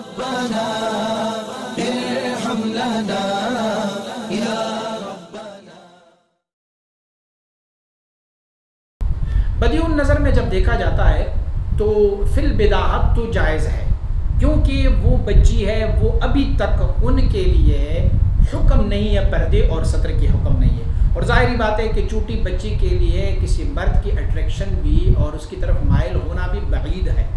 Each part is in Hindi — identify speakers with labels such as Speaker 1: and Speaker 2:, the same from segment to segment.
Speaker 1: रब्बना इरहम लना या रब्बना।
Speaker 2: बदीउन नज़र में जब देखा जाता है तो फिल बिदाहत तो जायज़ है, क्योंकि वो बच्ची है, वो अभी तक उनके लिए हुक्म नहीं है, पर्दे और सत्र की हुक्म नहीं है। और ज़ाहिरी बात है कि छोटी बच्ची के लिए किसी मर्द की अट्रैक्शन भी और उसकी तरफ माइल होना भी बईद है।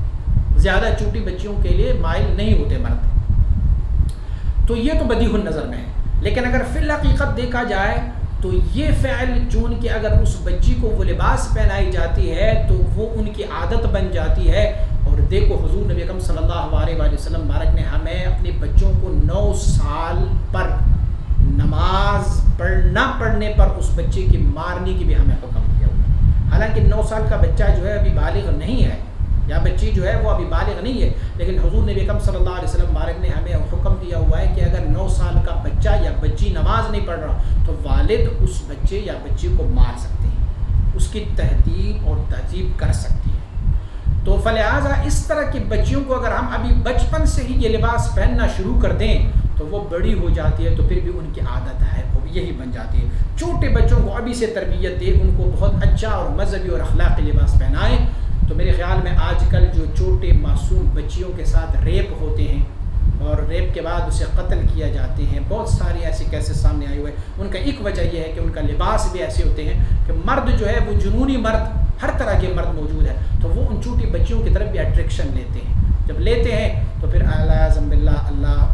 Speaker 2: ज़्यादा छोटी बच्चियों के लिए माइल नहीं होते मर्द। तो ये तो बदीहुन नज़र में है। लेकिन अगर फिल हकीकत देखा जाए तो ये फ़ैल चून कि अगर उस बच्ची को वो लिबास पहनाई जाती है तो वो उनकी आदत बन जाती है। और देखो हुज़ूर नबी अकरम सल्लल्लाहु अलैहि वसल्लम बारक ने हमें अपने बच्चों को 9 साल पर नमाज ना पढ़ने पर उस बच्चे की मारने की भी हमें हुक्म दिया हुआ। हालांकि 9 साल का बच्चा जो है अभी बालिग नहीं है, या बच्ची जो है वो अभी बालिग नहीं है, लेकिन हुज़ूर नबी अकरम सल्लल्लाहु अलैहि वसल्लम बारक ने हमें हुक्म दिया हुआ है कि अगर 9 साल का बच्चा या बच्ची नमाज नहीं पढ़ रहा तो वालिद उस बच्चे या बच्ची को मार सकते हैं, उसकी तहदीब और तहजीब कर सकती है। तो फलिहाजा इस तरह की बच्चियों को अगर हम अभी बचपन से ही ये लिबास पहनना शुरू कर दें तो वो बड़ी हो जाती है तो फिर भी उनकी आदत है वो यही बन जाती है। छोटे बच्चों को अभी से तरबियत दे, उनको बहुत अच्छा और मजहबी और अखलाकी लिबास पहनाएं। तो मेरे ख्याल में आजकल जो छोटे मासूम बच्चियों के साथ रेप होते हैं और रेप के बाद उसे कत्ल किया जाते हैं, बहुत सारे ऐसे केसेस सामने आए हुए हैं। उनका एक वजह यह है कि उनका लिबास भी ऐसे होते हैं कि मर्द जो है वो जुनूनी मर्द, हर तरह के मर्द मौजूद है, तो वो उन छोटी बच्चियों की तरफ भी अट्रैक्शन लेते हैं। जब लेते हैं तो फिर अल्लाह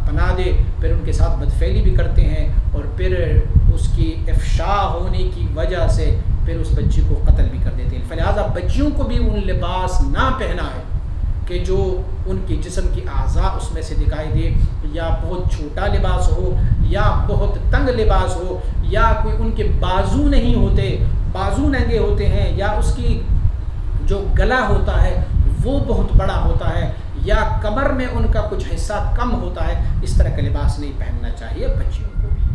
Speaker 2: पनाह दे, फिर उनके साथ बदफेली भी करते हैं और फिर उसकी इफ्शा होने की वजह से फिर उस बच्ची को कत्ल भी कर देते हैं। लिहाजा बच्चियों को भी उन लिबास ना पहना है कि जो उनके जिस्म की आज़ा उसमें से दिखाई दे, या बहुत छोटा लिबास हो या बहुत तंग लिबास हो, या कोई उनके बाजू नहीं होते, बाजू नंगे होते हैं, या उसकी जो गला होता है वो बहुत बड़ा होता है, या कमर में उनका कुछ हिस्सा कम होता है। इस तरह का लिबास नहीं पहनना चाहिए बच्चियों को भी।